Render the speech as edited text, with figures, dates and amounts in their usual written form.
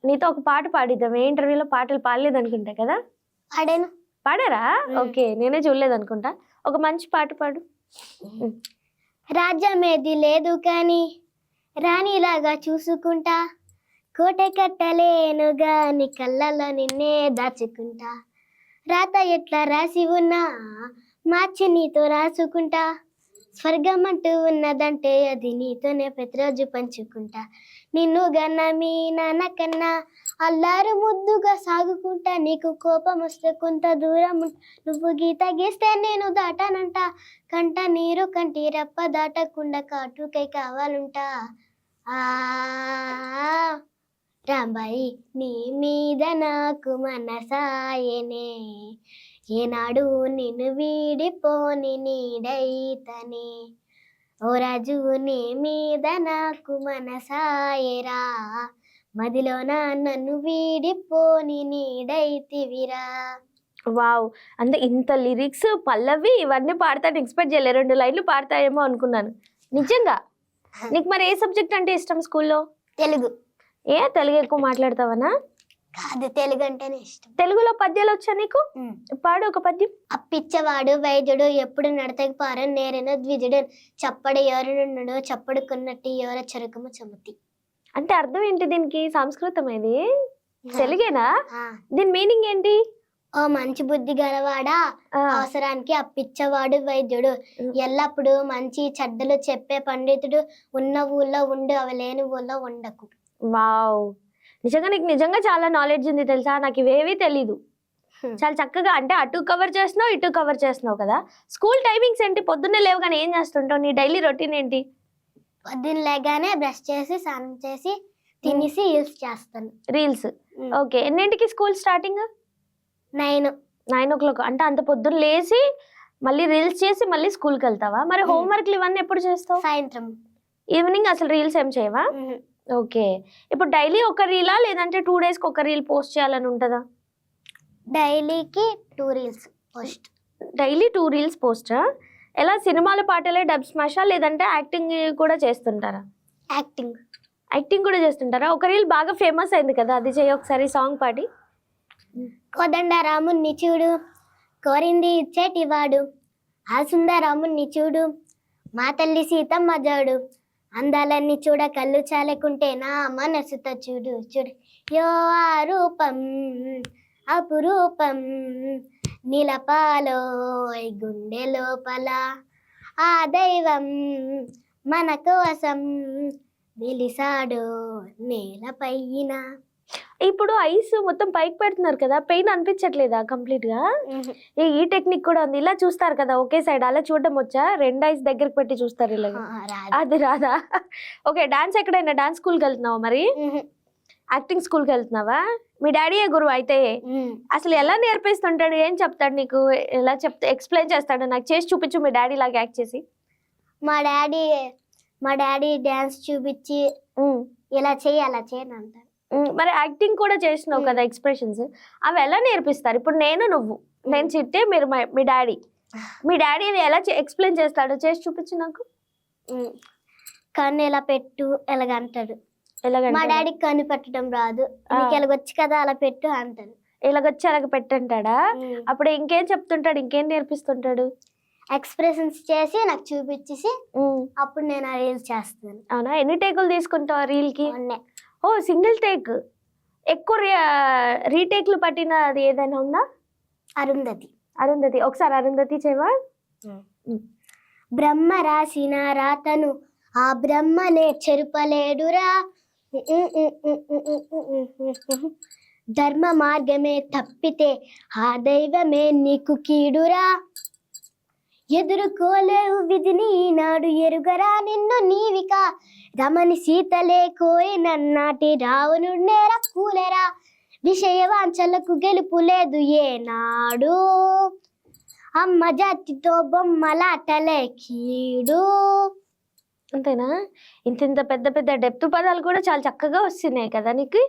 నీతో ఒక పాట పాడిద్దాం. ఏ ఇంటర్వ్యూలో పాటలు పాడలేదు అనుకుంటా కదా? పాడాను. పాడారా? ఓకే, నేనే చూడలేదు అనుకుంటా. ఒక మంచి పాట పాడు. రాజ్యమేది లేదు కానీ రాణిలాగా చూసుకుంటా, కోట కట్టలేను గాని కళ్ళలో నిన్నే దాచుకుంటా, రాత ఎట్లా రాసి ఉన్నా మార్చి నీతో రాసుకుంటా, స్వర్గం అంటూ ఉన్నదంటే అది నీతోనే ప్రతిరోజు పంచుకుంటా, నిన్ను గన్న మీ నాన్న కన్నా అల్లారు ముద్దుగా సాగుకుంటా, నీకు కోపం వస్తే కొంత దూరం నువ్వు గీత గీస్తే నేను దాటానంట, కంట నీరు కంటి రెప్ప దాటకుండా కాటుకై కావాలంటా, ఆ రాంబాయి నీ మీద నాకు మనసాయనే, ఏనాడు నిన్ను వీడిపోని నీడైతనే, ఓ రాజు నీ మీద నాకు మనసాయరా, మదిలోన నన్ను వీడిపోని నీడైతివిరా. వావ్! అంటే ఇంత లిరిక్స్, పల్లవి ఇవన్నీ పాడతాను ఎక్స్పెక్ట్ చేయలేదు. 2 లైన్లు పాడతాయేమో అనుకున్నాను. నిజంగా నీకు మరి ఏ సబ్జెక్ట్ అంటే ఇష్టం స్కూల్లో? తెలుగు. తెలుగు ఎక్కువ మాట్లాడతావనా? కాదు, తెలుగు అంటేనే ఇష్టం. తెలుగులో పద్యాలు వచ్చా నీకు? పాడు ఒక పద్యం. అప్పిచ్చవాడు వైద్యుడు ఎప్పుడు నడతకి పారు, నేరైన ద్విజుడు చప్పడు ఎవరున్నాడు, చప్పడుకున్నట్టు ఎవర చెరుకము చమతి. అంటే అర్థం ఏంటి దీనికి? సంస్కృతం ఇది? తెలుగేనా? దీని మీనింగ్ ఏంటి? ఓ మంచి బుద్ధి గలవాడా, అవసరానికి అప్పిచ్చవాడు వైద్యుడు, ఎల్లప్పుడు మంచి చెడ్డలు చెప్పే పండితుడు, ఉన్న ఊళ్ళో ఉండు అవి లేని ఊళ్ళో ఉండకు. వావ్! నిజంగా నీకు నిజంగా చాలా నాలెడ్జ్ ఉంది తెలుసా. నాకు ఇవేవి తెలీదు. చాలా చక్కగా అంటే అటు కవర్ చేస్తున్నావు, ఇటు కవర్ చేస్తున్నావు కదా. స్కూల్ టైమింగ్స్ ఏంటి? పొద్దున్నే లేవగానే ఏం చేస్తుంటావు? నీ డైలీ రొటీన్ ఏంటి? పొద్దున్న లేగానే బ్రష్ చేసి స్నానం చేసి తినేసి యూస్ చేస్తాను. రీల్స్. ఓకే, ఎన్నింటికి స్కూల్ స్టార్టింగ్? 9 o'clock. అంటే అంత పొద్దున్న లేచి మళ్ళీ రీల్స్ చేసి మళ్ళీ స్కూల్కి వెళ్తావా? మరి హోంవర్క్లు ఇవన్నీ ఎప్పుడు చేస్తావు? సాయంత్రం. ఈవినింగ్ అసలు రీల్స్ ఏం చేయవా? ఓకే, ఇప్పుడు డైలీ ఒక రీలా లేదంటే 2 days ఒక రీల్ పోస్ట్ చేయాలని ఉంటుందా? డైలీకి 2 reels పోస్ట్. Daily 2 reels పోస్టా? ఎలా సినిమాల పాటలే డబ్ స్మాషా లేదంటే యాక్టింగ్ కూడా చేస్తుంటారా? యాక్టింగ్ కూడా చేస్తుంటారా? ఒక రీల్ బాగా ఫేమస్ అయింది కదా, అది చేయి ఒకసారి, సాంగ్ పాడి. కోదండరాముణ్ణి చూడు కోరింది ఇచ్చేటివాడు, ఆ సుందరాముణ్ణి చూడు మా తల్లి సీతమ్మ జోడు, అందాలన్నీ చూడ కళ్ళు చాలకుంటే నా మనసుతో చూడు చూడు, యో ఆ రూపం అపురూపం నిలపాలో గుండె లోపల, ఆ దైవం మన కోసం వెలిసాడో నేలపైన. ఇప్పుడు ఐస్ మొత్తం పైకి పెడుతున్నారు కదా, పెయిన్ అనిపించట్లేదా కంప్లీట్ గా? ఈ టెక్నిక్ కూడా ఉంది. ఇలా చూస్తారు కదా ఒకే సైడ్, అలా చూడడం వచ్చా? 2 eyes దగ్గరకు పెట్టి చూస్తారు ఇలా. అది రాదా? ఓకే, డాన్స్ ఎక్కడైనా డాన్స్ స్కూల్కి వెళ్తున్నావా? మరి యాక్టింగ్ స్కూల్కి వెళ్తున్నావా? మీ డాడీయే గురువు అయితే? అసలు ఎలా నేర్పిస్తుంటాడు? ఏం చెప్తాడు నీకు? ఎలా ఎక్స్ప్లెయిన్ చేస్తాడు? నాకు చేసి చూపించు మీ డాడీ లాగా యాక్ట్ చేసి. మా డాడీ డాన్స్ చూపించి ఇలా చేయి అలా చేయని అంటారు. మరి యాక్టింగ్ కూడా చేసినావు కదా, ఎక్స్ప్రెషన్స్ అవి ఎలా నేర్పిస్తారు? ఇప్పుడు నేను చిట్టే, మీరు మీ డాడీ ఎలా ఎక్స్ప్లెయిన్ చేస్తాడు? చేసి చూపించు నాకు. కన్ను ఎలా పెట్టు ఎలాగంటాడు. మా డాడీకి కన్ను పెట్టడం రాదు, నీకు ఎలాగొచ్చు కదా అలా పెట్టు అంటాడు. ఎలాగొచ్చి అలాగ పెట్టంటాడా? అప్పుడు ఇంకేం చెప్తుంటాడు? ఇంకేం నేర్పిస్తుంటాడు? ఎక్స్ప్రెషన్స్ చేసి నాకు చూపించేసి అప్పుడు నేను ఆ రీల్స్ చేస్తాను. అవునా? ఎన్ని టేకులు తీసుకుంటావు రీల్ కి? ఓ, సింగిల్ టేక్. ఎక్కువ రీటేక్లు పట్టినది ఏదైనా ఉందా? అరుంధతి. ఒకసారి అరుంధతి చేయవా? బ్రహ్మ రాసిన రాతను ఆ బ్రహ్మనే చెరుపలేడురా, ధర్మ మార్గమే తప్పితే ఆ దైవమే నీకు కీడురా, ఎదుర్కోలేవు విధిని నాడు ఎరుగరా నిన్ను నీవిక, రమణి సీతలే కోరినన్నాటి రావణుడు నేర కూలెరా, విషయవాంఛలకు గెలుపు లేదు ఏనాడు, అమ్మ జాతితో బొమ్మలాటలే కీడు. అంతేనా? ఇంత పెద్ద పెద్ద డెప్త్ పదాలు కూడా చాలా చక్కగా వస్తున్నాయి కదా నీకు.